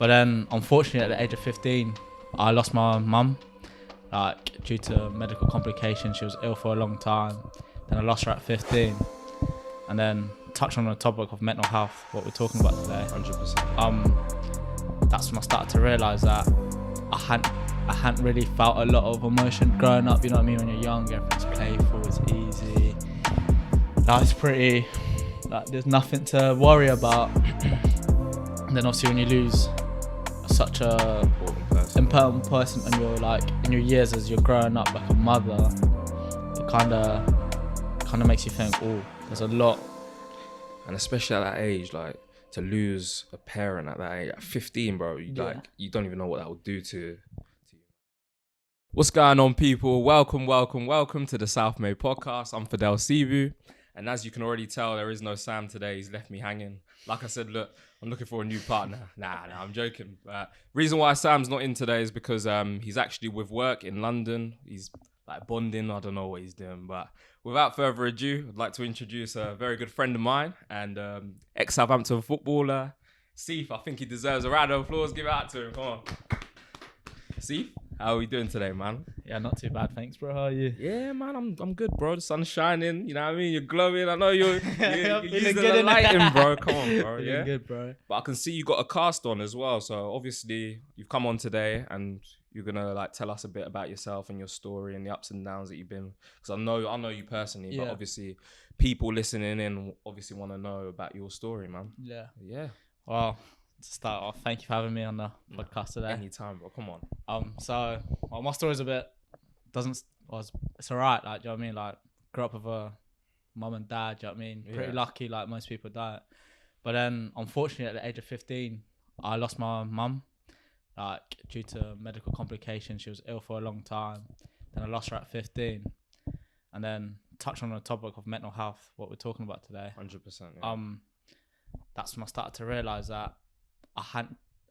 But then, unfortunately, at the age of 15, I lost my mum, like due to medical complications. She was ill for a long time. Then I lost her at 15. And then touch on the topic of mental health, what we're talking about today. 100%. That's when I started to realise that I hadn't really felt a lot of emotion growing up. You know what I mean? When you're young, everything's playful, it's easy. Life's pretty, like there's nothing to worry about. And then obviously when you lose such a important person and you're like in your years as you're growing up, like a mother, it kind of makes you think, oh, there's a lot. And especially at that age, like to lose a parent at that age, at 15, bro, you don't even know what that will do to you. What's going on, people? Welcome to the South Made podcast. I'm Fadel Sivu. And as you can already tell, there is no Sam today. He's left me hanging. Like I said, look, I'm looking for a new partner. Nah, I'm joking. Reason why Sam's not in today is because he's actually with work in London. He's like bonding. I don't know what he's doing. But without further ado, I'd like to introduce a very good friend of mine and ex-Southampton footballer, Siph. I think he deserves a round of applause. Give it out to him. Come on. Siph, how are we doing today, man? Yeah, not too bad. Thanks, bro. How are you? Yeah, man, I'm good, bro. The sun's shining. You know what I mean? You're glowing. I know you're using good the lighting, bro. Come on, bro. Feeling Yeah, good, bro. but I can see you got a cast on as well. So obviously you've come on today and you're gonna like tell us a bit about yourself and your story and the ups and downs that you've been. Because I know you personally, but obviously people listening in obviously want to know about your story, man. Yeah. Well, to start off, thank you for having me on the podcast today. Anytime, bro. Come on. So my story's a bit it's alright. Like, do you know what I mean? Like, grew up with a mum and dad. Do you know what I mean? Pretty lucky, like most people die. But then, unfortunately, at the age of 15, I lost my mum, like due to medical complications. She was ill for a long time. Then I lost her at 15. And then touch on the topic of mental health, what we're talking about today. 100%. Yeah. That's when I started to realise that I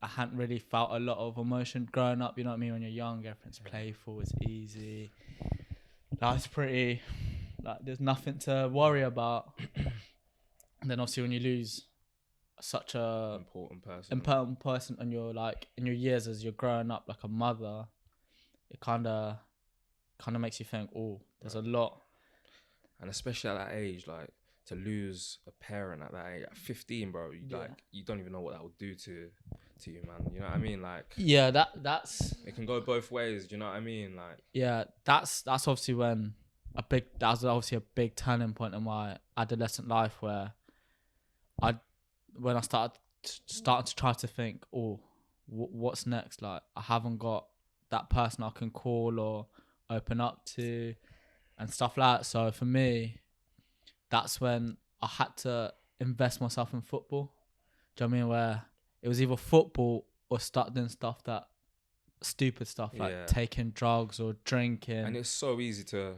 hadn't really felt a lot of emotion growing up. You know what I mean? When you're young, everything's playful, it's easy. Life's pretty, like there's nothing to worry about. And then obviously when you lose such a important person and you're like in your years as you're growing up, like a mother, it kind of makes you think, oh, there's a lot. And especially at that age, like to lose a parent at that age, at 15, bro, you don't even know what that will do to you, man. You know what I mean? Like, yeah, that's it can go both ways. Do you know what I mean? Like, yeah, that's obviously when that was obviously a big turning point in my adolescent life where when I started to try to think, oh, what's next? Like, I haven't got that person I can call or open up to and stuff like that. So for me, that's when I had to invest myself in football. Do you know what I mean? Where it was either football or start doing stupid stuff like taking drugs or drinking. And it's so easy to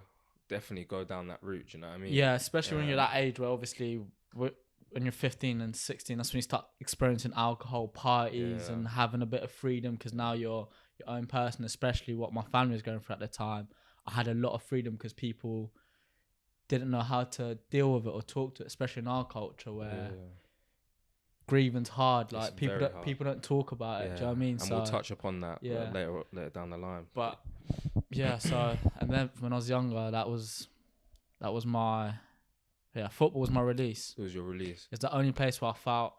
definitely go down that route, you know what I mean? Yeah, especially when you're that age where obviously when you're 15 and 16, that's when you start experiencing alcohol, parties and having a bit of freedom because now you're your own person, especially what my family was going through at the time. I had a lot of freedom because people didn't know how to deal with it or talk to it, especially in our culture where grieving's hard. Like people don't talk about it. Do you know what I mean? And we'll touch upon that later down the line. But yeah, so and then when I was younger, that was my football was my release. It was your release. It's the only place where I felt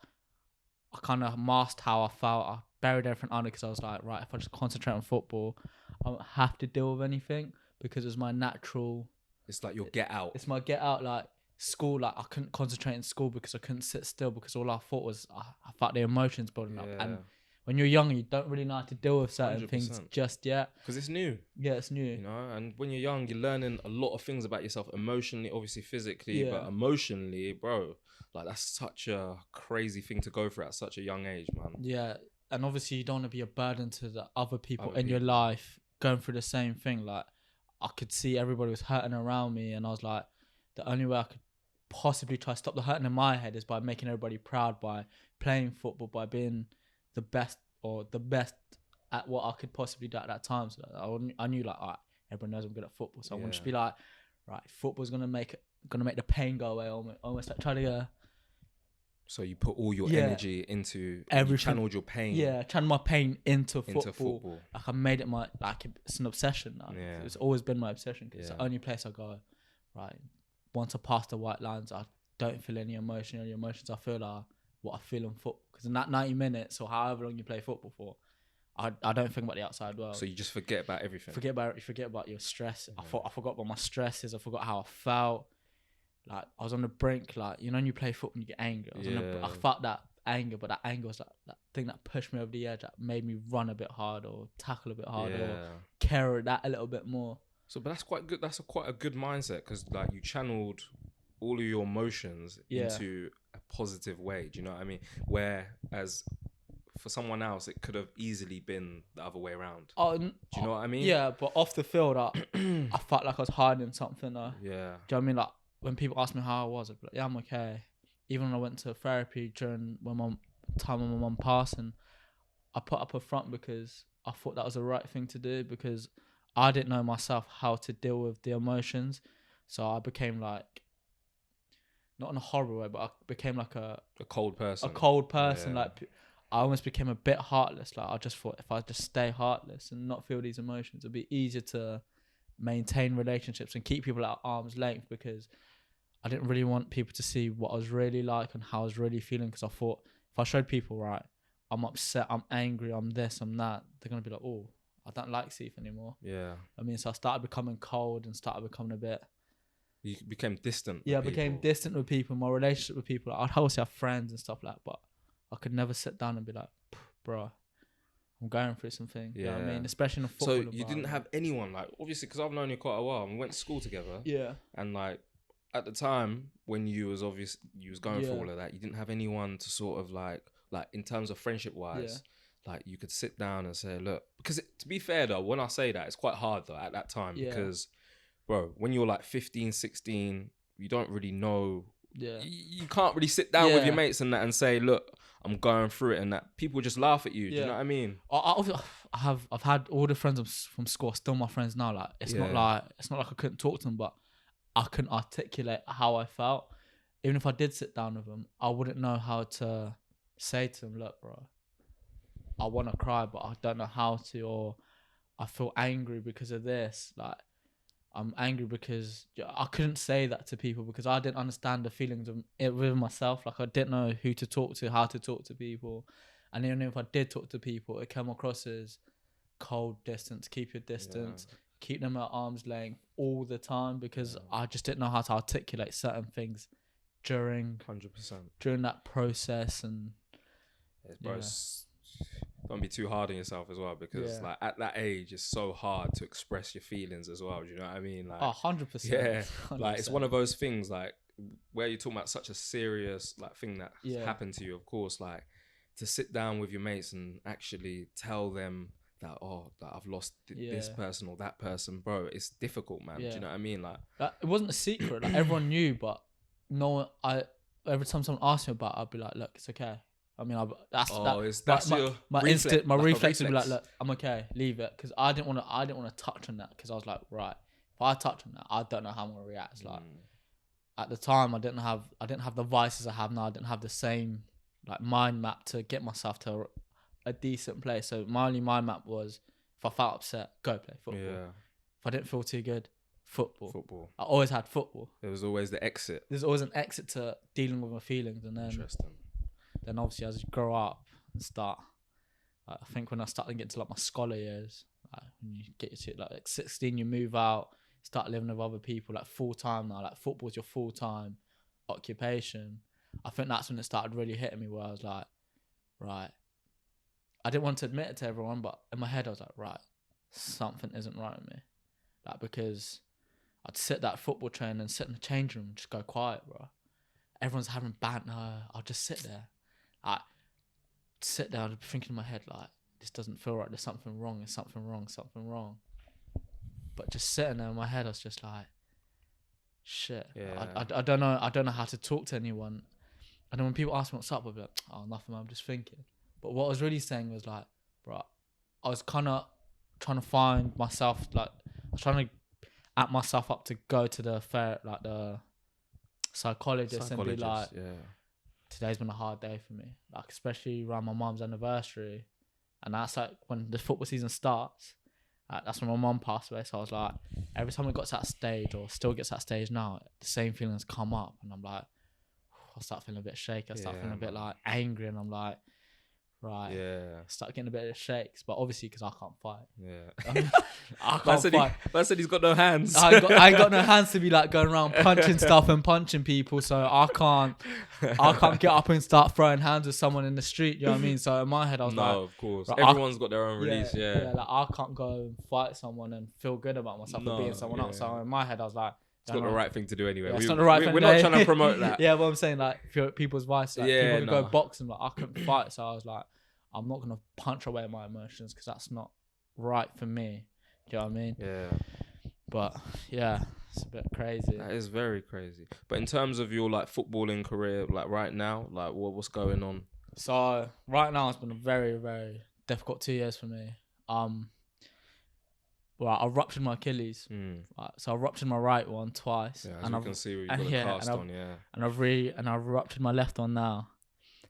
I kind of masked how I felt. I buried everything under because I was like, right, if I just concentrate on football, I don't have to deal with anything because it's my natural. It's like your get out. It's my get out. Like school, like I couldn't concentrate in school because I couldn't sit still because all I thought was I felt the emotions building up. And when you're young, you don't really know how to deal with certain 100%. Things just yet. Because it's new. Yeah, it's new. You know, and when you're young, you're learning a lot of things about yourself emotionally, obviously physically, but emotionally, bro, like that's such a crazy thing to go through at such a young age, man. Yeah, and obviously you don't want to be a burden to the other people in your life going through the same thing. Like, I could see everybody was hurting around me and I was like, the only way I could possibly try to stop the hurting in my head is by making everybody proud, by playing football, by being the best at what I could possibly do at that time. So I knew like, all right, everyone knows I'm good at football. So I want to just be like, right, football's going to make the pain go away almost like try to So you put all your energy into everything. You channeled your pain. Yeah, channeled my pain into football. Like I made it it's an obsession now. Yeah. It's always been my obsession because it's the only place I go. Right, once I pass the white lines, I don't feel any emotion. Any emotions I feel are what I feel in football. Because in that 90 minutes or however long you play football for, I don't think about the outside world. So you just forget about everything. You forget about your stress. I forgot about my stresses. I forgot how I felt. Like I was on the brink. Like when you play football, and you get angry. I felt that anger, but that anger was that thing that pushed me over the edge. That made me run a bit harder, or tackle a bit harder, or carry that a little bit more. So, but that's quite good. That's quite a good mindset because like you channeled all of your emotions into a positive way. Do you know what I mean? Whereas for someone else, it could have easily been the other way around. Do you know what I mean? Yeah, but off the field, I felt like I was hiding something. Yeah. Do you know what I mean? Like when people ask me how I was, I'd be like, yeah, I'm okay. Even when I went to therapy when my mum passed, and I put up a front because I thought that was the right thing to do because I didn't know myself how to deal with the emotions. So I became like, not in a horrible way, but I became like a cold person. Yeah. Like I almost became a bit heartless. Like I just thought if I just stay heartless and not feel these emotions, it'd be easier to maintain relationships and keep people at arm's length because I didn't really want people to see what I was really like and how I was really feeling because I thought if I showed people, right, I'm upset, I'm angry, I'm this, I'm that, they're going to be like, oh, I don't like Siph anymore. Yeah. I mean, so I started becoming cold and started becoming a bit... You became distant. Yeah, I became distant with people. My relationship with people, I'd always have friends and stuff like that, but I could never sit down and be like, bro, I'm going through something. Yeah. You know what I mean? Especially in a football So you didn't have anyone, like, obviously, because I've known you quite a while and we went to school together. Yeah. And like, at the time when you was going through all of that, you didn't have anyone to sort of like in terms of friendship wise, like you could sit down and say, look, because to be fair though, when I say that, it's quite hard though at that time because, bro, when you're like 15, 16, you don't really know. Yeah. You can't really sit down with your mates and that and say, look, I'm going through it and that. People just laugh at you. Do you know what I mean? I've had all the friends from school, still my friends now. Like it's not like I couldn't talk to them, but I couldn't articulate how I felt. Even if I did sit down with them, I wouldn't know how to say to them, look, bro, I want to cry, but I don't know how to, or I feel angry because of this. Like, I'm angry because I couldn't say that to people because I didn't understand the feelings of it with myself. Like, I didn't know who to talk to, how to talk to people. And even if I did talk to people, it came across as cold distance, keep your distance. Yeah. Keep them at arm's length all the time because I just didn't know how to articulate certain things during 100% during that process. And don't be too hard on yourself as well because like at that age it's so hard to express your feelings as well. Do you know what I mean? Like 100%. Yeah, 100%. Like it's one of those things like where you're talking about such a serious like thing that happened to you. Of course, like to sit down with your mates and actually tell them that I've lost this person or that person, bro, it's difficult, man. Do you know what I mean? Like it wasn't a secret. Like everyone knew, but no one. Every time someone asked me about it, I'd be like, look, it's okay. I mean, my reflex would be like, look, I'm okay, leave it, because I didn't want to touch on that because I was like, right, if I touch on that, I don't know how I'm gonna react. Like at the time, I didn't have the vices I have now. I didn't have the same like mind map to get myself to a decent place. So my only mind map was if I felt upset, go play football. Yeah. If I didn't feel too good, football. I always had football. There was always the exit. There's always an exit to dealing with my feelings, and then obviously as you grow up and start, I think when I started getting to like my scholar years, like when you get to like 16, you move out, start living with other people like full time now. Like football's your full time occupation. I think that's when it started really hitting me, where I was like, right. I didn't want to admit it to everyone, but in my head I was like, right, something isn't right with me. Like, because I'd sit that football train and sit in the change room and just go quiet, bro. Everyone's having banter. I'll just sit there. I'd sit there, I'd be thinking in my head, like, this doesn't feel right. There's something wrong. There's something wrong. But just sitting there in my head, I was just like, shit. Yeah. I don't know. I don't know how to talk to anyone. And then when people ask me what's up, I'd be like, oh, nothing, man, I'm just thinking. But what I was really saying was like, bro, I was kind of trying to find myself, like, I was trying to act myself up to go to the psychologist and be like, today's been a hard day for me. Like, especially around my mum's anniversary. And that's like when the football season starts. That's when my mum passed away. So I was like, every time it got to that stage, or still gets to that stage now, the same feelings come up. And I'm like, I start feeling a bit shaky. I start feeling a bit like angry. And I'm like, right. Yeah. Start getting a bit of shakes. But obviously, because I can't fight. Yeah. I can't fight. Man said he's got no hands. I ain't got no hands to be like going around punching stuff and punching people. So I can't get up and start throwing hands with someone in the street. You know what I mean? So in my head, I was like, of course. Right, Everyone's got their own release. Yeah, like I can't go and fight someone and feel good about myself for being someone else. So in my head, I was like, it's not the right thing to do anyway. Yeah, it's not the right thing. We're not trying to promote that. Yeah, but I'm saying like people's vice. Like, Yeah, people go boxing. Like I couldn't fight, so I was like, I'm not gonna punch away my emotions because that's not right for me. Do you know what I mean? Yeah. But yeah, it's a bit crazy. That is very crazy. But in terms of your like footballing career, like right now, like what's going on? So right now it's been a very, very difficult 2 years for me. Well, I ruptured my Achilles. Right, so I ruptured my right one twice. Yeah, as you can see, you've got a cast on. Yeah. And I've ruptured my left one now.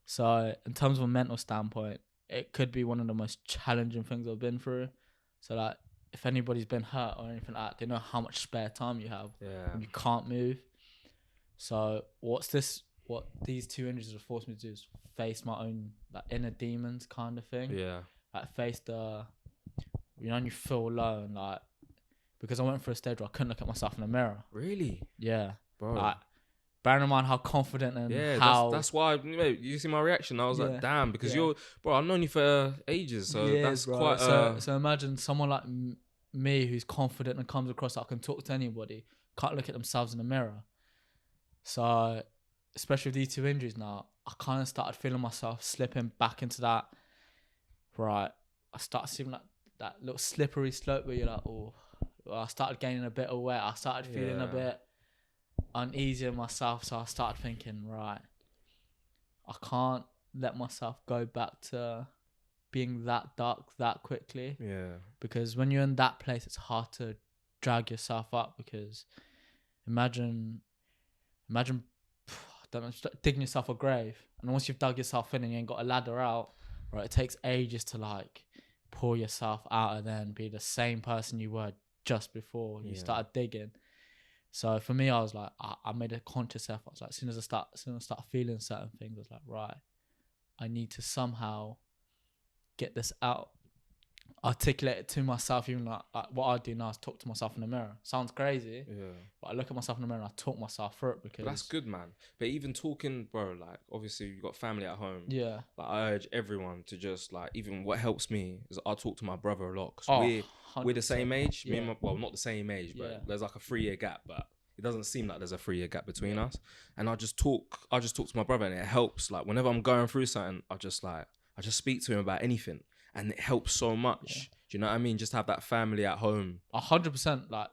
So in terms of a mental standpoint, it could be one of the most challenging things I've been through. So like, if anybody's been hurt or anything like that, they know how much spare time you have. Yeah. And you can't move. So what these 2 injuries have forced me to do is face my own like inner demons kind of thing. Yeah. Like face the, and you feel low and like, because I went through a stage where I couldn't look at myself in the mirror. Really? Yeah. Bro. Like, bearing in mind how confident and that's why, mate, you see my reaction. I was like, damn, because you're, bro, I've known you for ages, so that's bro. Quite. So imagine someone like me who's confident and comes across that I can talk to anybody, can't look at themselves in the mirror. So, especially with these 2 injuries now, I kind of started feeling myself slipping back into that. Right, I started seeing like that little slippery slope where you're like, oh, I started gaining a bit of weight. I started feeling a bit uneasy in myself, so I started thinking, right, I can't let myself go back to being that dark that quickly. Yeah. Because when you're in that place, it's hard to drag yourself up. Because imagine, I don't know, digging yourself a grave, and once you've dug yourself in and you ain't got a ladder out, right, it takes ages to like pull yourself out and then be the same person you were just before you started digging. So for me, I was like, I made a conscious effort. I was like, as soon as I start feeling certain things, I was like, right, I need to somehow get this out, articulate it to myself. Even like what I do now is talk to myself in the mirror. Sounds crazy, but I look at myself in the mirror and I talk myself through it because that's good, man. But even talking, bro, like obviously you got family at home. Yeah, like I urge everyone to just like, even what helps me is I talk to my brother a lot because we're the same age. Me and not the same age, but there's like a 3-year gap, but it doesn't seem like there's a 3-year gap between us. And I just talk to my brother, and it helps. Like whenever I'm going through something, I just speak to him about anything, and it helps so much. Do you know what I mean? Just have that family at home. 100%. Like,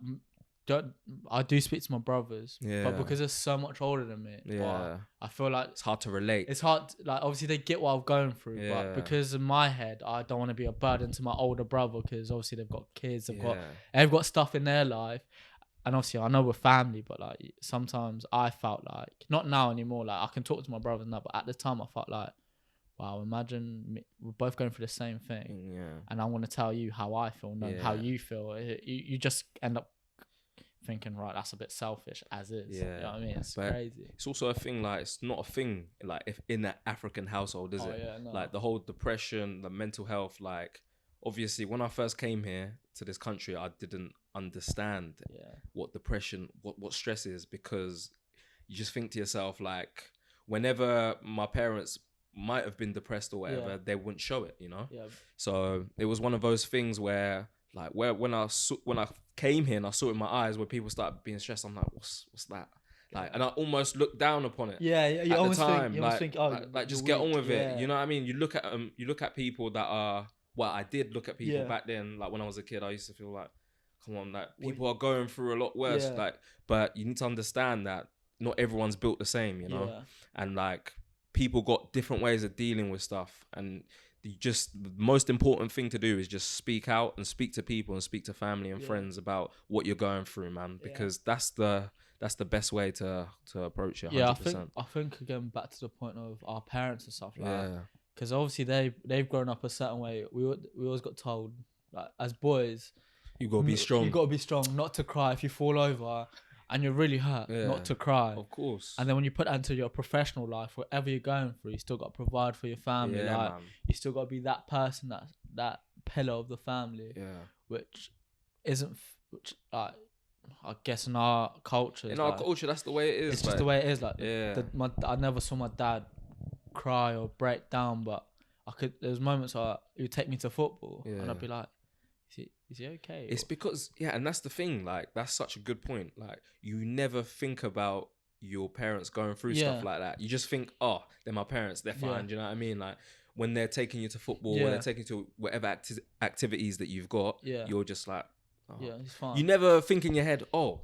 I do speak to my brothers, but because they're so much older than me, I feel like it's hard to relate. It's hard. Like obviously they get what I'm going through, but because in my head, I don't want to be a burden to my older brother because obviously they've got kids, they've got stuff in their life. And obviously, I know we're family, but like sometimes I felt like, not now anymore, like I can talk to my brothers now, but at the time I felt like, wow, imagine we're both going through the same thing. Yeah. And I want to tell you how I feel, not how you feel. You just end up thinking, right, that's a bit selfish as is. Yeah. You know what I mean? It's crazy. It's also a thing, like, it's not a thing, like, if in that African household, is it? Yeah, no. Like, the whole depression, the mental health, like, obviously, when I first came here to this country, I didn't understand what depression, what stress is, because you just think to yourself, like, whenever my parents might have been depressed or whatever, they wouldn't show it, you know? Yeah. So it was one of those things where, like, when I came here and I saw it in my eyes where people started being stressed, I'm like, what's that? Like, and I almost looked down upon it. Yeah, you at almost the time, think, oh, like just get on with it. You know what I mean? You look at people that are. Well, I did look at people back then. Like when I was a kid, I used to feel like, come on, like people are going through a lot worse. Like, but you need to understand that not everyone's built the same, you know. And like people got different ways of dealing with stuff, and the most important thing to do is just speak out and speak to people and speak to family and friends about what you're going through, man. Because that's the that's the best way to approach it. 100%. Yeah, I think again back to the point of our parents and stuff like that. Because obviously they've grown up a certain way. We always got told, like, as boys, you gotta be strong. You gotta be strong, not to cry if you fall over and you're really hurt, not to cry. Of course. And then when you put that into your professional life, whatever you're going through, you still got to provide for your family. Yeah, like man. you still got to be that person, that pillar of the family. Yeah. Which isn't, which like I guess in our culture. In our culture, that's the way it is. It's just the way it is. Like yeah. I never saw my dad cry or break down, but there was moments where he would take me to football and I'd be like, is he okay? It's because, and that's the thing, like, that's such a good point. Like, you never think about your parents going through stuff like that. You just think, oh, they're my parents, they're fine. Do you know what I mean? Like, when they're taking you to football, when they're taking you to whatever activities that you've got, you're just like, oh. Yeah, it's fine. You never think in your head, oh,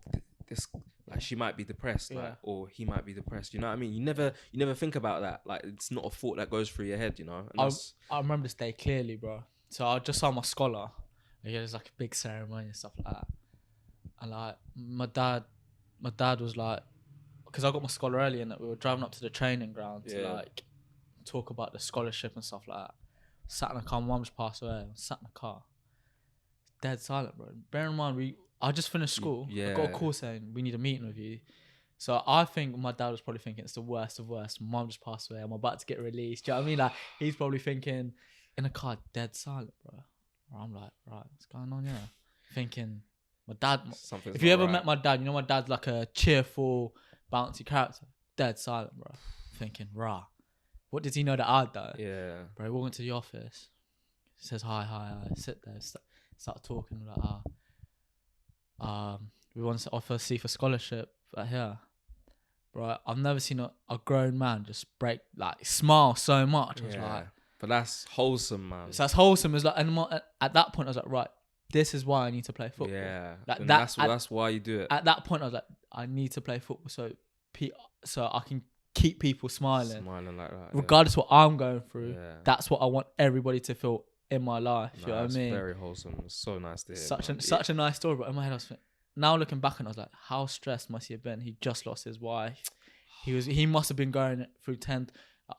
this, like, she might be depressed, like, or he might be depressed. You know what I mean? You never think about that. Like, it's not a thought that goes through your head, you know? And I remember this day clearly, bro. So I just saw my scholar. There's like a big ceremony and stuff like that. And like my dad was like, because I got my scholar early and we were driving up to the training ground to like talk about the scholarship and stuff like that. Sat in the car, my mum just passed away. Sat in the car, dead silent, bro. Bear in mind, I just finished school. I got a call saying we need a meeting with you. So I think my dad was probably thinking it's the worst of worst. My mum just passed away. I'm about to get released. Do you know what I mean? Like he's probably thinking in the car, dead silent, bro. I'm like, right, what's going on here? Thinking, my dad. If you ever met my dad, you know my dad's like a cheerful, bouncy character. Dead silent, bro. Thinking, rah, what does he know that I'd done? Yeah. Bro, he walked into the office. Says hi. Sit there, start talking. Like, we want to offer Siph a scholarship here. Bro, I've never seen a grown man just smile so much. I was like. But that's wholesome, man. So that's wholesome. It's like, and at that point, I was like, right, this is why I need to play football. Yeah, like that's why you do it. At that point, I was like, I need to play football so I can keep people smiling like that, regardless of what I'm going through. Yeah. That's what I want everybody to feel in my life. You know what I mean? Very wholesome. It's so nice to hear. Such a nice story. But in my head, I was thinking, now looking back, and I was like, how stressed must he have been? He just lost his wife. He must have been going through 10.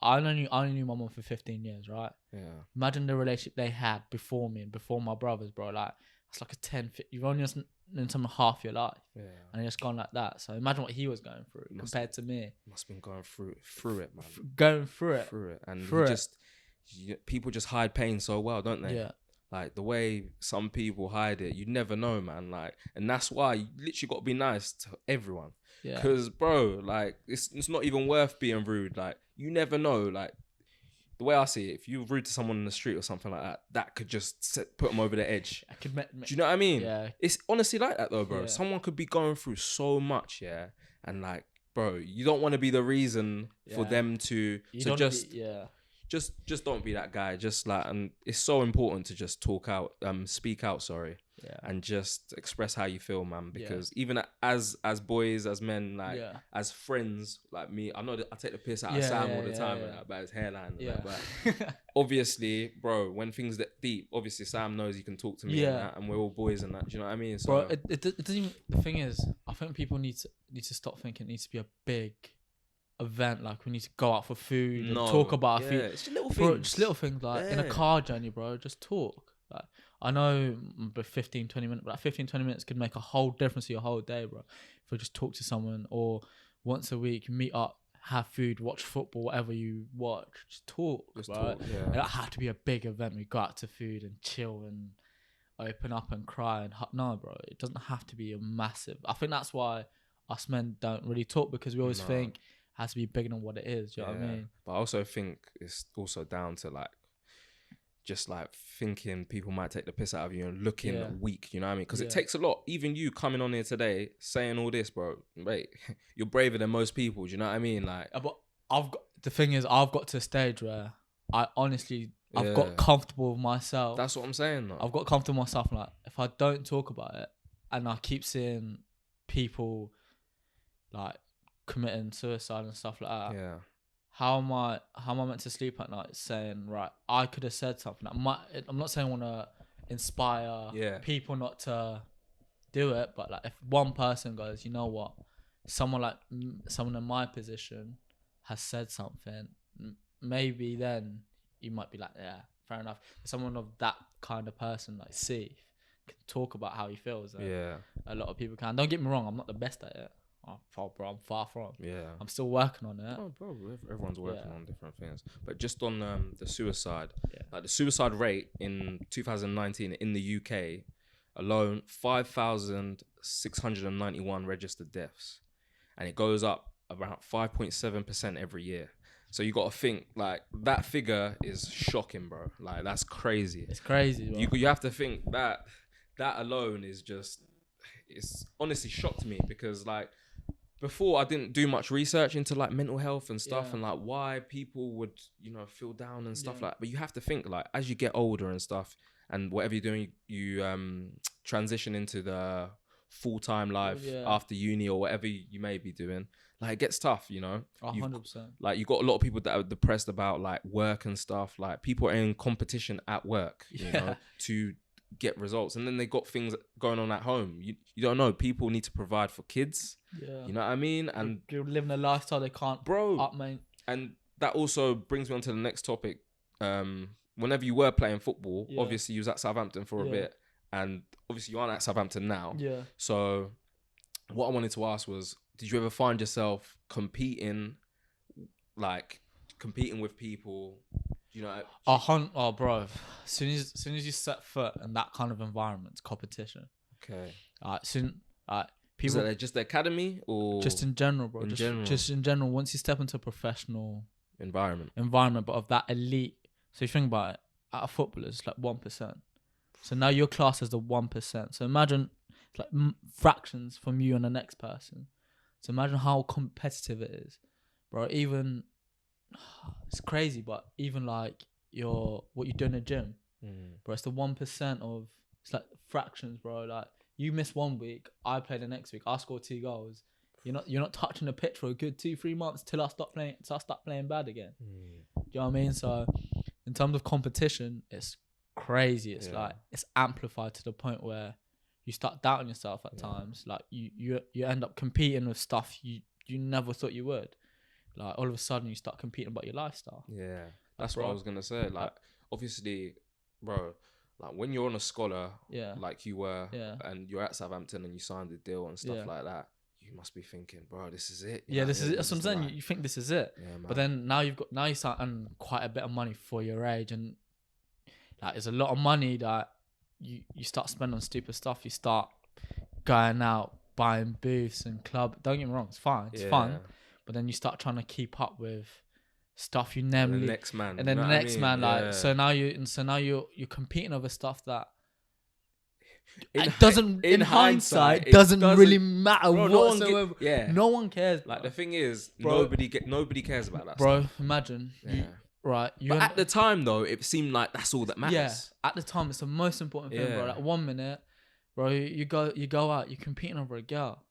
I only knew my mum for 15 years, right? Yeah. Imagine the relationship they had before me and before my brothers, bro. Like, it's like a 10, you've only just known someone half your life. Yeah. And it's gone like that. So imagine what he was going through compared to me. Must have been going through it, man. Going through it. And people just hide pain so well, don't they? Yeah. Like, the way some people hide it, you never know, man. Like, and that's why you literally got to be nice to everyone. Yeah. Because, bro, like, it's not even worth being rude. Like, you never know. Like, the way I see it, if you're rude to someone in the street or something like that, that could just put them over the edge. Do you know what I mean? Yeah. It's honestly like that, though, bro. Yeah. Someone could be going through so much, and, like, bro, you don't want to be the reason for them to just don't be that guy. Just like, and it's so important to just speak out, and just express how you feel, man. Because even as boys, as men, like as friends, like me, I know that I take the piss out of Sam all the time about his hairline. But obviously, bro, when things get deep, obviously Sam knows he can talk to me and we're all boys and that. Do you know what I mean? So, bro, it doesn't even, the thing is, I think people need to stop thinking it needs to be a big event, like we need to go out for food and talk about food. It's just little things. Bro, just little things, like in a car journey, bro, just talk. Like, I know 15, 20 minutes, but like 15, 20 minutes could make a whole difference to your whole day, bro. If we just talk to someone, or once a week, meet up, have food, watch football, whatever you watch, just talk, bro. Talk, It don't have to be a big event. We go out to food and chill and open up and cry and no, bro. It doesn't have to be a massive. I think that's why us men don't really talk, because we always think it has to be bigger than what it is. Do you know what I mean? But I also think it's also down to like, just like thinking people might take the piss out of you and looking weak, you know what I mean? Because it takes a lot. Even you coming on here today saying all this, bro, wait, you're braver than most people, do you know what I mean? Like, but the thing is, I've got to a stage where I honestly, I've got comfortable with myself. That's what I'm saying, though. I've got comfortable with myself. Like, if I don't talk about it and I keep seeing people like committing suicide and stuff like that, how am I meant to sleep at night saying, right, I could have said something? I'm not saying I want to inspire people not to do it, but like, if one person goes, you know what, someone in my position has said something, maybe then you might be like, yeah, fair enough. Someone of that kind of person like Siph can talk about how he feels. A lot of people can. Don't get me wrong, I'm not the best at it. Bro, I'm far from. Yeah. I'm still working on it. Oh, bro, everyone's working on different things. But just on the suicide, Yeah. like the suicide rate in 2019 in the UK alone, 5,691 registered deaths, and it goes up about 5.7% every year. So you got to think like that figure is shocking, bro. Like that's crazy. It's crazy, bro. You have to think that alone is just, it's honestly shocked me, because like before I didn't do much research into like mental health and stuff, and like why people would, you know, feel down and stuff like that. But you have to think like as you get older and stuff, and whatever you're doing, you transition into the full-time life after uni or whatever you may be doing. Like it gets tough, you know. 100%. Like you got a lot of people that are depressed about like work and stuff. Like people are in competition at work, you know, to get results, and then they got things going on at home. You don't know. People need to provide for kids. Yeah, you know what I mean. And you're living a lifestyle they can't, up, mate. And that also brings me on to the next topic. Whenever you were playing football, obviously you was at Southampton for a bit, and obviously you aren't at Southampton now. Yeah. So what I wanted to ask was, did you ever find yourself competing with people? You know, oh, bro. As soon as you set foot in that kind of environment, it's competition. Okay. People. Is that just the academy or just in general, bro? Just in general. Once you step into a professional environment, but of that elite. So you think about it, at a footballer, it's like 1%. So now your class is the 1%. So imagine it's like fractions from you and the next person. So imagine how competitive it is, bro. Even it's crazy, but even like what you do in the gym, bro. It's the 1% of, it's like fractions, bro. Like you miss 1 week, I play the next week, I score 2 goals. You're not touching the pitch for a good 2-3 months till I start playing bad again. Do you know what I mean? So in terms of competition, it's crazy. It's like it's amplified to the point where you start doubting yourself at times. Like you end up competing with stuff you never thought you would. Like all of a sudden you start competing about your lifestyle. Yeah, that's what I was gonna say. Like obviously, bro, like when you're on a scholar, like you were, and you're at Southampton and you signed a deal and stuff like that, you must be thinking, bro, this is it. This is it. That's what I'm saying. Like, you think this is it, but then now you start earning quite a bit of money for your age, and like it's a lot of money that you start spending on stupid stuff. You start going out, buying booths and club. Don't get me wrong, it's fine. It's fun. But then you start trying to keep up with stuff you never. The next man. And then the next man, like so now you're competing over stuff that in hindsight doesn't really matter, bro, whatsoever. No one cares. Like the thing is, nobody cares about that, bro. Stuff. Imagine but at the time though, it seemed like that's all that matters. Yeah, at the time it's the most important thing, bro. Like 1 minute, bro, you go out, you're competing over a girl,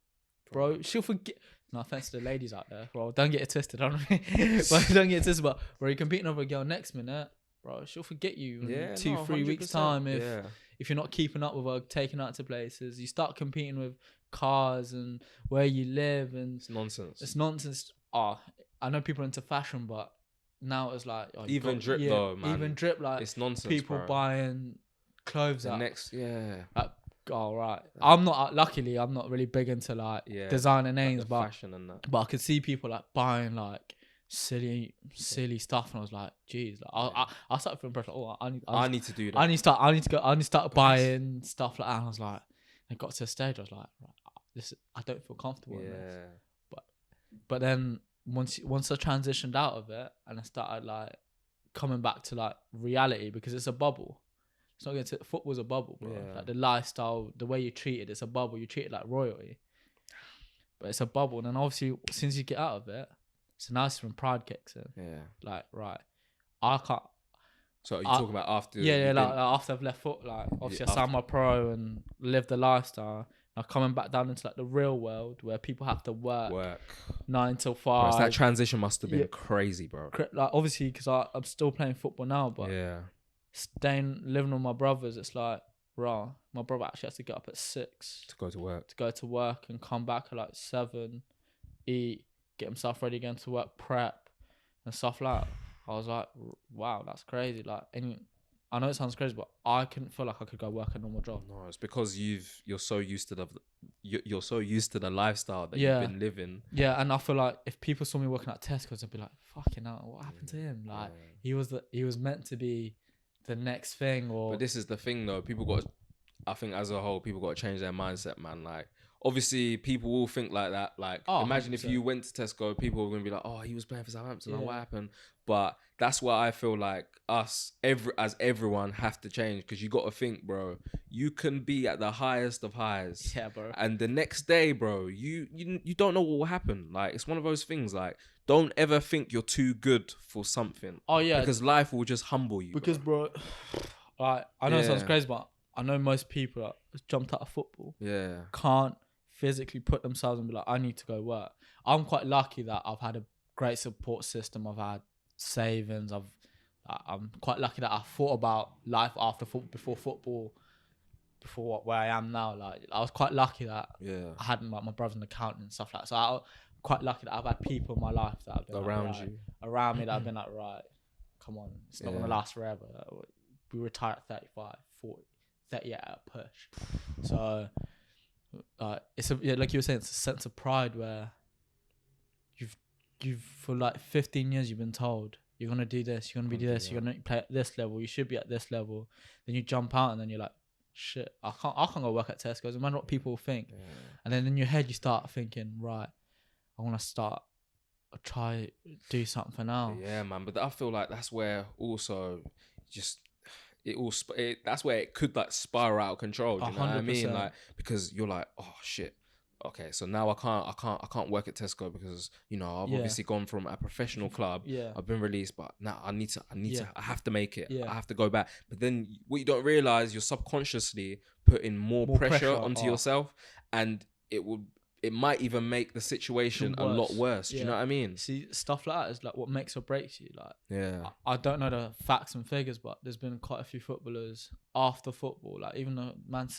bro. She'll forget. No offense to the ladies out there, bro. Don't get it twisted, but don't get it twisted. But bro, you're competing over a girl. Next minute, bro, she'll forget you in 2-3 weeks time if you're not keeping up with her, taking her out to places. You start competing with cars and where you live, and it's nonsense. It's nonsense. I know people are into fashion, but now it's like even drip though, man. Even drip, like it's nonsense. People buying clothes the out. Next, right. I'm not. Luckily, I'm not really big into like designer names, like but fashion and that. But I could see people like buying like silly stuff, and I was like, geez, like, I started feeling pressure. Like, I need to do that. I need to start buying stuff like that. And I was like, it got to a stage. I was like, right, I don't feel comfortable in this. But then once I transitioned out of it and I started like coming back to like reality, because it's a bubble. It's not going to football's a bubble, bro. Like the lifestyle, the way you treat it, it's a bubble. You treat it like royalty, but it's a bubble. And then obviously, since you get out of it, it's nice when pride kicks in. Yeah, like right, I can't. So you're talking about after? Like after I've left foot, like obviously I signed my pro and lived the lifestyle. Now coming back down into like the real world where people have to work 9 till 5. Bro, that transition must have been crazy, bro. Like obviously, because I'm still playing football now, but living with my brothers, it's like, raw. My brother actually has to get up at 6 to go to work. And come back at like 7. eat, get himself ready again to work, prep and stuff like that. I was like, wow, that's crazy. Like, and I know it sounds crazy, but I couldn't feel like I could go work a normal job. No, it's because you're so used to you're so used to the lifestyle that Yeah. you've been living. Yeah, and I feel like if people saw me working at Tesco's, they'd be like, "Fucking hell, what happened to him?" Like he was meant to be the next thing. Or But this is the thing, though. I think as a whole, people got to change their mindset, man. Like, obviously, people will think like that. Like, imagine 100%. if you went to Tesco, people were gonna be like, "Oh, he was playing for Southampton. Like, what Yeah. happened?" But that's why I feel like everyone have to change, because you got to think, bro. You can be at the highest of highs, Yeah, bro. and the next day, bro, you don't know what will happen. Like, it's one of those things. Like, don't ever think you're too good for something. Oh yeah, because life will just humble you. because bro, like I know it sounds crazy, but I know most people that jumped out of football can't physically put themselves and be like, I need to go work. I'm quite lucky that I've had a great support system. I've had savings. I'm quite lucky that I thought about life after football, before football, before where I am now. Like, I was quite lucky that I had like my brother's an accountant and stuff like that. So I'm quite lucky that I've had people in my life that have been around me that have been like, right, come on, it's not gonna last forever. We retire at 35, 40, 30 at a push. So it's like you were saying, it's a sense of pride where you've for like 15 years you've been told you're gonna do this, you're gonna be this, you're gonna play at this level, you should be at this level. Then you jump out and then you're like, shit, I can't go work at Tesco's. Imagine what people will think. And then in your head you start thinking, right, I want to start try do something now. Yeah, man. But I feel like that's where also just that's where it could like spiral out of control. Do you know what I mean? Like, because you're like, oh shit. Okay, so now I can't work at Tesco because, you know, I've obviously gone from a professional club. Yeah. I've been released, but now I need to I have to make it. Yeah. I have to go back. But then what you don't realize, you're subconsciously putting more pressure onto yourself, and it might even make the situation a lot worse. Do you know what I mean? See, stuff like that is like what makes or breaks you. Like, I don't know the facts and figures, but there's been quite a few footballers after football. Like, even the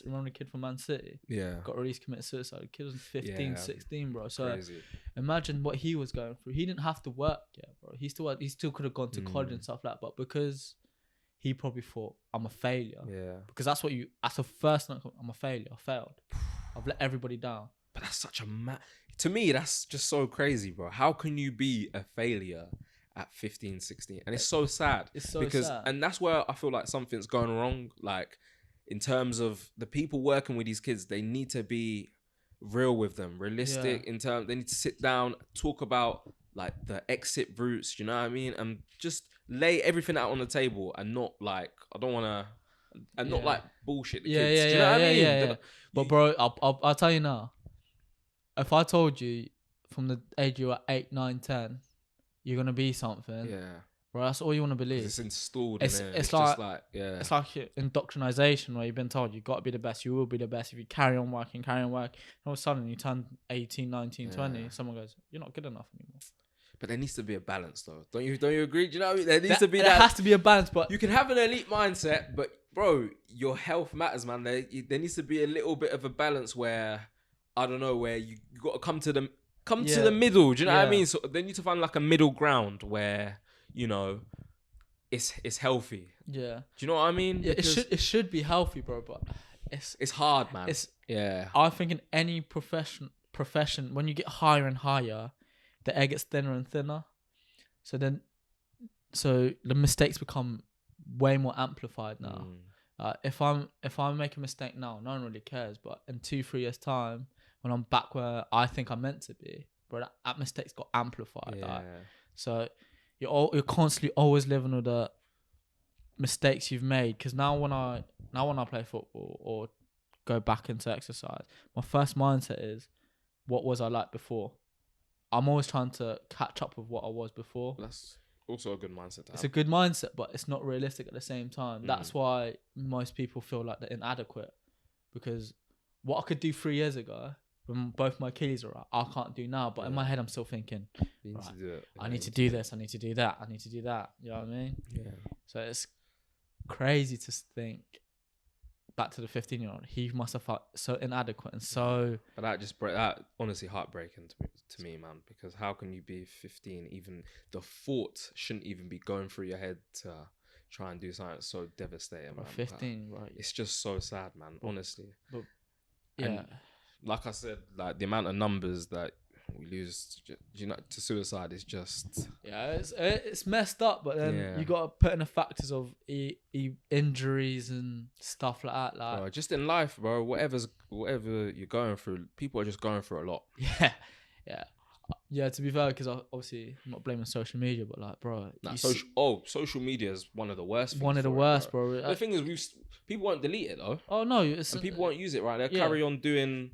remember the kid from Man City? Got released, committed suicide. The kid was 15, 16, bro. So imagine what he was going through. He didn't have to work, bro. He still could have gone to college and stuff like that. But because he probably thought, I'm a failure. Because that's the first thing, I'm a failure. I failed. I've let everybody down. But that's such a to me, that's just so crazy, bro. How can you be a failure at 15, 16? And it's so sad. It's so sad. And that's where I feel like something's going wrong. Like, in terms of the people working with these kids, they need to be real with them, realistic in terms. They need to sit down, talk about like the exit routes. You know what I mean? And just lay everything out on the table, and not like, I don't want to, and not like bullshit the kids. Do you know what I mean? Yeah. But bro, I'll tell you now. If I told you from the age you were 8, 9, 10, you're gonna be something, bro, that's all you want to believe. It's installed. It's like it's like indoctrination where you've been told you got to be the best. You will be the best if you carry on working. And all of a sudden you turn 18, 19, 20. Someone goes, you're not good enough anymore. But there needs to be a balance, though. Don't you agree? Do you know what I mean? There needs to be there has to be a balance, but you can have an elite mindset, but bro, your health matters, man. There needs to be a little bit of a balance where, I don't know, where you got to come to the middle. Do you know what I mean? So they need to find like a middle ground where, you know, it's healthy. Yeah. Do you know what I mean? Yeah, it should be healthy, bro. But it's hard, man. I think in any profession, when you get higher and higher, the air gets thinner and thinner. So the mistakes become way more amplified now. If I make a mistake now, no one really cares. But in 2-3 years time, when I'm back where I think I'm meant to be, bro, that mistake's got amplified. So you're constantly always living with the mistakes you've made. Because now when I play football or go back into exercise, my first mindset is, what was I like before? I'm always trying to catch up with what I was before. That's also a good mindset to have. It's a good mindset, but it's not realistic at the same time. That's why most people feel like they're inadequate, because what I could do 3 years ago when both my Achilles are out, I can't do now. But in my head, I'm still thinking, I need to do this, I need to do that, I need to do that. You know what I mean? Yeah. So it's crazy to think back to the 15-year-old, he must have felt so inadequate and so. But that honestly heartbreaking to me, man. Because how can you be 15? Even the thought shouldn't even be going through your head to try and do something so devastating, man. 15, right? It's just so sad, man. Honestly. But yeah. And like I said, like the amount of numbers that we lose, to suicide is just. Yeah, it's messed up. But then you got to put in the factors of injuries and stuff like that. Like, bro, just in life, bro. Whatever you're going through, people are just going through a lot. Yeah. To be fair, because obviously I'm not blaming social media, but like, bro, social media is one of the worst. One of the worst, bro. The thing is, people won't delete it though. Oh no, and people won't use it, right? They'll carry on doing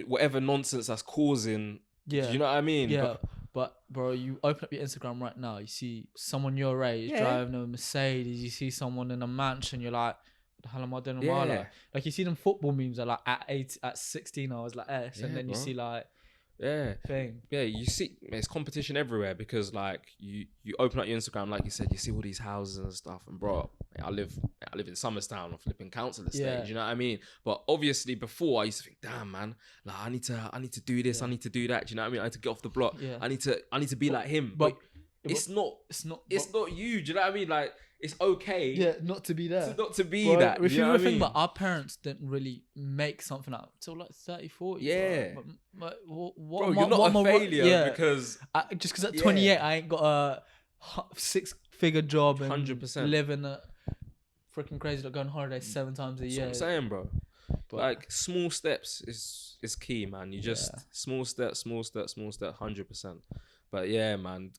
whatever nonsense that's causing. Yeah, you know what I mean? Yeah, but bro, you open up your Instagram right now, you see someone your age driving a Mercedes. You see someone in a mansion. You're like, what the hell am I doing with my life? Like you see them football memes are like at 16 I was like and then you see like. Thing. Yeah, you see there's competition everywhere because like you open up your Instagram, like you said, you see all these houses and stuff, and bro, I live in Somerstown or flipping council estate, you know what I mean? But obviously before I used to think, damn man, like I need to do this, I need to do that, do you know what I mean? I need to get off the block, I need to be like him, but it's not you, do you know what I mean? Like it's okay, not to be there, not to be that. If you think about our parents didn't really make something out until like 30, 40. But bro, you're not a failure because just because at 28 I ain't got a 6-figure job and 100% living a freaking crazy, like going on holiday 7 times a year. That's what I'm saying, bro. But like small steps is key, man. You just small step, 100%. But yeah, man,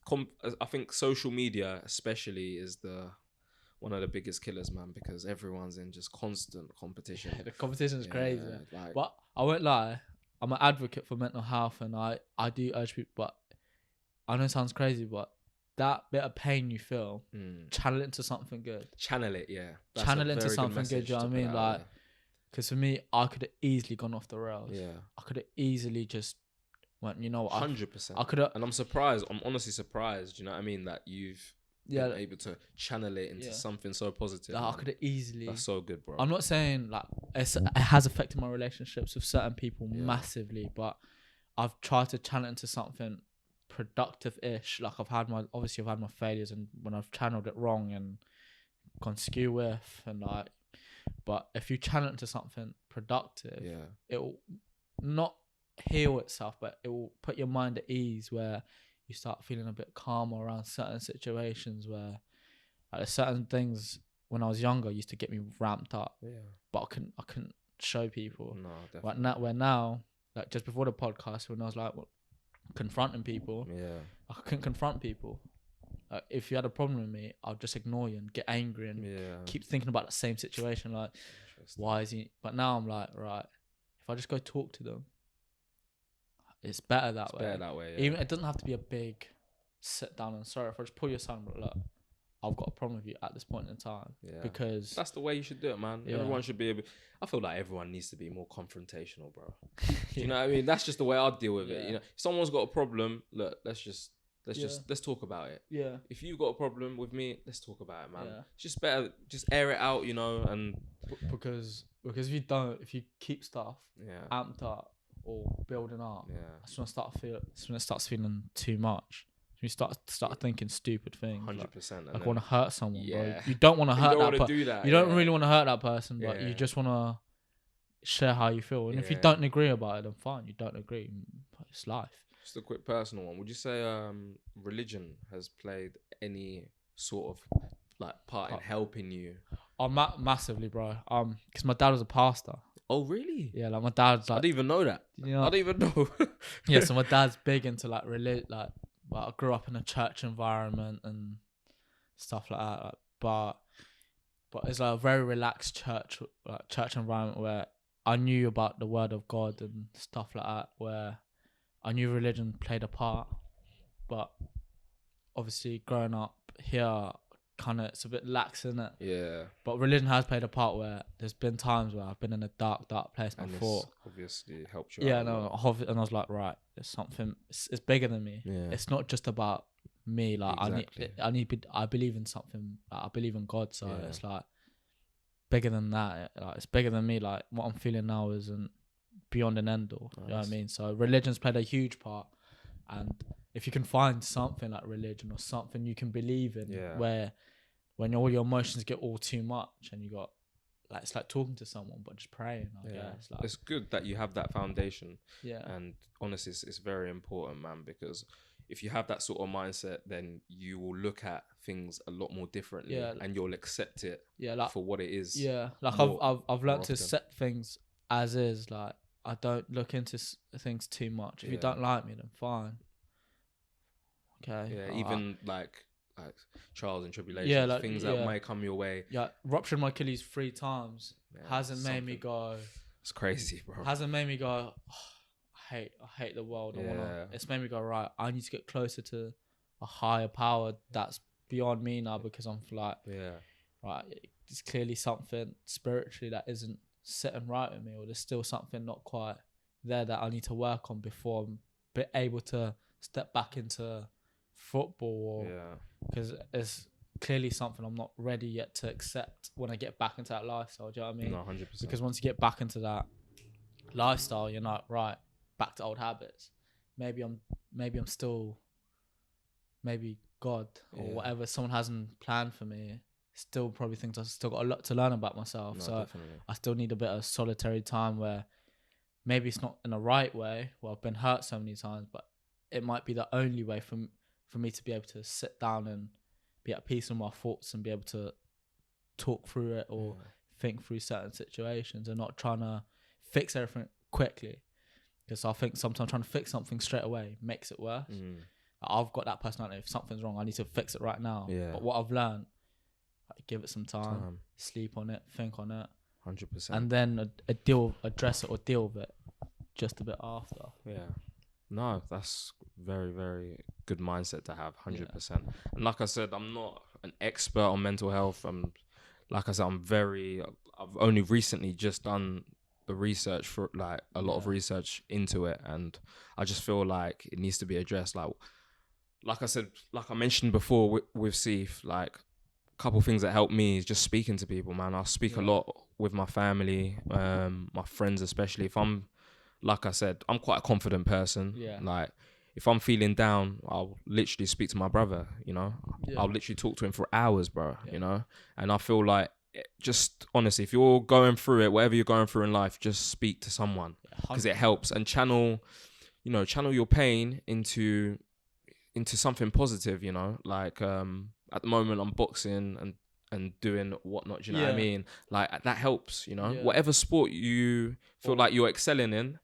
I think social media especially is one of the biggest killers, man, because everyone's in just constant competition. The competition is crazy. But I won't lie, I'm an advocate for mental health, and I do urge people, but I know it sounds crazy, but that bit of pain you feel, channel it into something good. Channel it, yeah. Channel it into something good, you know what I mean? Like, because for me, I could have easily gone off the rails. Yeah. I could have easily just went, you know what? 100%. I could have. And I'm surprised, I'm honestly surprised, you know what I mean, that you've been able to channel it into something so positive. I could have easily. That's so good, bro. I'm not saying like it has affected my relationships with certain people massively, but I've tried to channel it into something productive-ish. Like I've had my failures, and when I've channeled it wrong and gone skew with, and like, but if you channel it into something productive, it will not heal itself, but it will put your mind at ease where you start feeling a bit calmer around certain situations where there's certain things when I was younger used to get me ramped up. But I couldn't show people. No, definitely. But now, like just before the podcast, when I was like confronting people, I couldn't confront people. Like, if you had a problem with me, I'll just ignore you and get angry and keep thinking about the same situation. Like, why is he? But now I'm like, right, if I just go talk to them, it's better that way. Better that way. Yeah. Even it doesn't have to be a big sit down and sorry. If I just pull your son, but look, I've got a problem with you at this point in time. Yeah. Because that's the way you should do it, man. Yeah. Everyone should be able. I feel like everyone needs to be more confrontational, bro. Do you know what I mean? That's just the way I'd deal with it. You know, if someone's got a problem, look, let's talk about it. Yeah. If you've got a problem with me, let's talk about it, man. Yeah. It's just better, just air it out, you know, and because if you keep stuff amped up or building up, that's when it starts feeling too much. You start thinking stupid things. 100%. Like want to hurt someone, bro. You don't want to hurt that person. You don't really want to hurt that person, but you just want to share how you feel. And if you don't agree about it, then fine. You don't agree. It's life. Just a quick personal one. Would you say religion has played any sort of like part in helping you? Oh, massively, bro. Because my dad was a pastor. Oh, really? Yeah, like my dad's like. I didn't even know that. You know, I didn't even know. Yeah, so my dad's big into like like. Well, I grew up in a church environment and stuff like that. But it's like a very relaxed church environment where I knew about the word of God and stuff like that. Where I knew religion played a part, but obviously growing up here, kind of it's a bit lax, isn't it? Yeah. But religion has played a part where there's been times where I've been in a dark place and I thought, obviously helped you. Yeah, no, and I was like, right, there's something. It's bigger than me. Yeah. It's not just about me. Like exactly. I believe in something. Like, I believe in God. So it's like bigger than that. Like, it's bigger than me. Like, what I'm feeling now isn't beyond an end all. You know what I mean? So religion's played a huge part. And if you can find something like religion or something you can believe in, where when all your emotions get all too much and you got, like, it's like talking to someone but just praying, I guess. Like, it's good that you have that foundation. Yeah. And honestly, it's very important, man, because if you have that sort of mindset, then you will look at things a lot more differently, and you'll accept it like, for what it is. Yeah, like I've learned to accept things as is. Like, I don't look into things too much. If you don't like me, then fine. Okay. Yeah, even like trials and tribulations, like, things that might come your way. Yeah, ruptured my Achilles 3 times. Hasn't made me go. It's crazy, bro. Hasn't made me go. Oh, I hate the world. It's made me go, right, I need to get closer to a higher power that's beyond me now, because I'm like, right, it's clearly something spiritually that isn't sitting right with me, or there's still something not quite there that I need to work on before I'm able to step back into football, because it's clearly something I'm not ready yet to accept when I get back into that lifestyle. Do you know what I mean? No, 100%. Because once you get back into that lifestyle, you're not right. Back to old habits. Maybe I'm still, maybe God or whatever someone hasn't planned for me. Still probably thinks I've still got a lot to learn about myself. So definitely. I still need a bit of solitary time where maybe it's not in the right way. Well, I've been hurt so many times, but it might be the only way for me to be able to sit down and be at peace with my thoughts and be able to talk through it or think through certain situations, and not trying to fix everything quickly. Because I think sometimes trying to fix something straight away makes it worse. I've got that personality. If something's wrong, I need to fix it right now. But what I've learned, give it some time, sleep on it, think on it, 100%, and then address it or deal with it just a bit after. No, that's very, very good mindset to have, 100%. And like I said, I'm not an expert on mental health. I've only recently just done the research for like a lot of research into it, and I just feel like it needs to be addressed. Like I said, like I mentioned before with Siph, like a couple things that help me is just speaking to people, man. I speak a lot with my family, my friends especially. Like I said, I'm quite a confident person. Like, if I'm feeling down, I'll literally speak to my brother, you know. I'll literally talk to him for hours, bro, you know. And I feel like, just honestly, if you're going through it, whatever you're going through in life, just speak to someone, because it helps, and channel your pain into something positive, you know. Like, at the moment I'm boxing and doing whatnot, do you know what I mean? Like, that helps, you know. Whatever sport you feel like you're excelling in,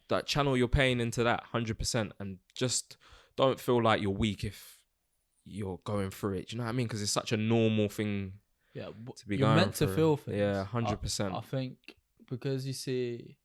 that channel your pain into that 100%, and just don't feel like you're weak if you're going through it. Do you know what I mean? Because it's such a normal thing. To be you're meant to feel things. 100%. I think because you see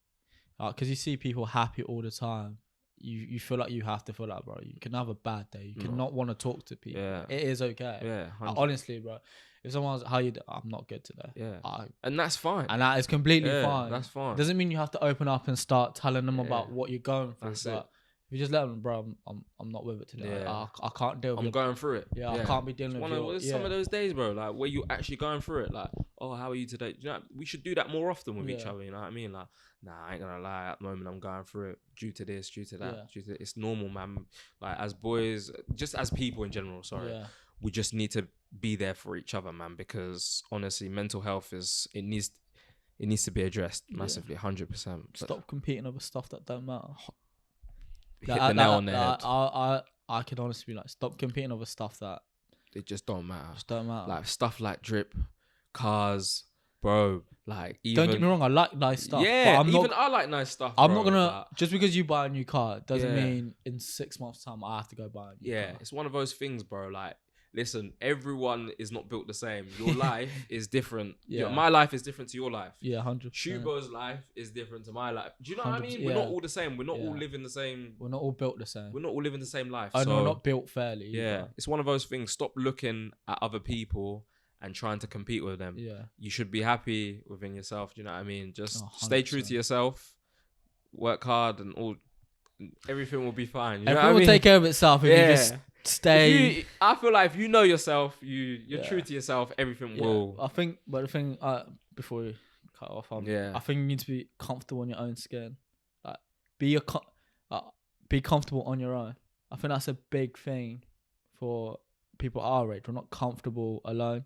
people happy all the time, you feel like you have to feel like, bro, you can have a bad day. You cannot want to talk to people. It is okay. Honestly, bro. If someone's how you, I'm not good today. And that's fine. And that is completely fine. That's fine. Doesn't mean you have to open up and start telling them about what you're going through. That's it. If you just let them, bro, I'm not with it today. I can't deal with it. I'm going through it. I can't be dealing with it. Some of those days, bro, like, where you actually going through it. Like, oh, how are you today? You know, we should do that more often with each other. You know what I mean? Like, nah, I ain't gonna lie. At the moment, I'm going through it due to this, due to that. It's normal, man. Like, as boys, just as people in general, we just need to be there for each other, man. Because honestly, mental health needs to be addressed massively, 100%. Stop competing over stuff that don't matter. Hit the nail on the head. I can honestly be like, stop competing over stuff that it just don't matter. Like stuff like drip, cars, bro. Like, even, don't get me wrong, I like nice stuff. Yeah, but I like nice stuff. I'm not gonna just because you buy a new car doesn't mean in 6 months' time I have to go buy a new car. It's one of those things, bro. Like, listen, everyone is not built the same. Your life is different. My life is different to your life. 100%. Shubo's life is different to my life. Do you know what I mean? We're not all the same. We're not all living the same. We're not all built the same. We're not all living the same life. And we're not built fairly. It's one of those things. Stop looking at other people and trying to compete with them. You should be happy within yourself. Do you know what I mean? Just stay true to yourself. Work hard, and everything will be fine. Everything will take care of itself if you just stay. I feel like if you know yourself, you're true to yourself, everything will. I think, but the thing, before we cut off, Yeah. I think you need to be comfortable in your own skin. Like, be comfortable on your own. I think that's a big thing for people our age. We're not comfortable alone.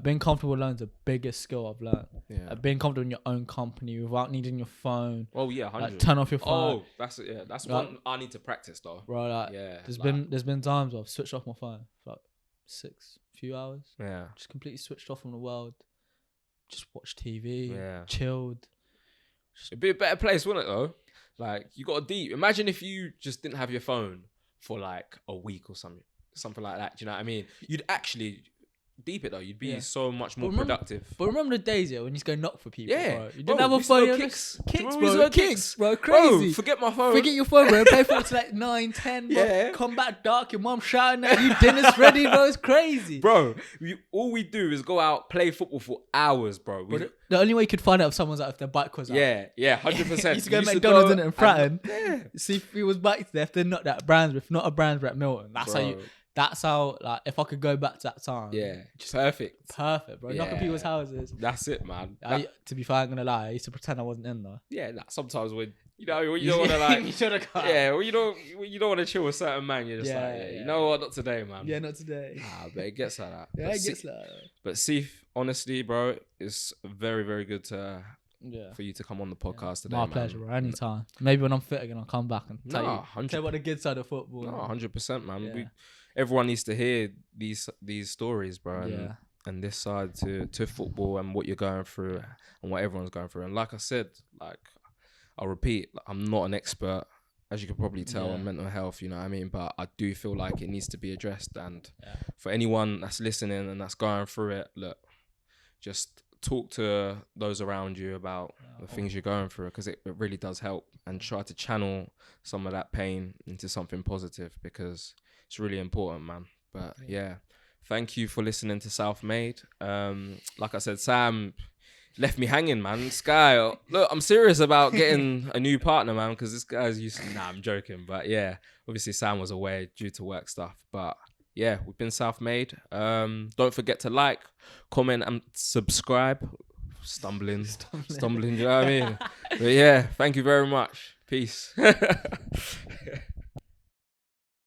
Being comfortable alone is the biggest skill I've learned. Yeah. Being comfortable in your own company without needing your phone. Oh yeah, 100. Like, turn off your phone. Oh, that's it. Yeah, that's Like, one I need to practice though. Bro, like, Yeah. there's been times I've switched off my phone for like few hours. Yeah. Just completely switched off from the world. Just watched TV. Yeah. Chilled. It'd be a better place, wouldn't it though? Like, you got to deep. Imagine if you just didn't have your phone for like a week or something like that. Do you know what I mean? You'd actually deep it though. You'd be so much more productive. But remember the days, when you used to go knock for people, Yeah. bro? You didn't have a phone. Kicks, bro. Crazy. Bro, forget my phone. Forget your phone, bro. Play football till like 9, 10, bro. Yeah. Come back dark, your mum shouting at you, dinner's ready, bro. It's crazy. Bro, all we do is go out, play football for hours, bro. The only way you could find out if someone's out if their bike was out. Yeah, 100%. Used to go to McDonald's in it and Fratton. See if he was back there. If they're not at Brandsbury, if not a Brandsbury at Milton. That's how, like, if I could go back to that time. Yeah, just perfect, bro. Yeah. Knocking people's houses. That's it, man. To be fair, I'm gonna lie, I used to pretend I wasn't in though. Yeah, sometimes when you don't want to like, you should have got. Yeah, when you don't want to chill with certain man, you're just you know what, not today, man. Yeah, not today. Nah, but it gets like that. Yeah, it gets like that. But Siph, honestly, bro, it's very, very good for you to come on the podcast today. My pleasure, bro. Anytime. Maybe when I'm fit again, I'll come back and tell you what the good side of football. No, 100%, man. Yeah. Everyone needs to hear these stories, bro. And this side to football and what you're going through and what everyone's going through. And like I said, like I'll repeat, I'm not an expert, as you can probably tell, on mental health, you know what I mean? But I do feel like it needs to be addressed. And for anyone that's listening and that's going through it, look, just talk to those around you about the things you're going through, because it really does help, and try to channel some of that pain into something positive, because it's really important, man. But yeah, thank you for listening to South Made. Like I said, Sam left me hanging, man. This guy, look, I'm serious about getting a new partner, man, because this guy's used to, I'm joking. But yeah, obviously Sam was away due to work stuff. But yeah, we've been South Made. Don't forget to like, comment and subscribe. Stumbling, do you know what I mean? But yeah, thank you very much. Peace.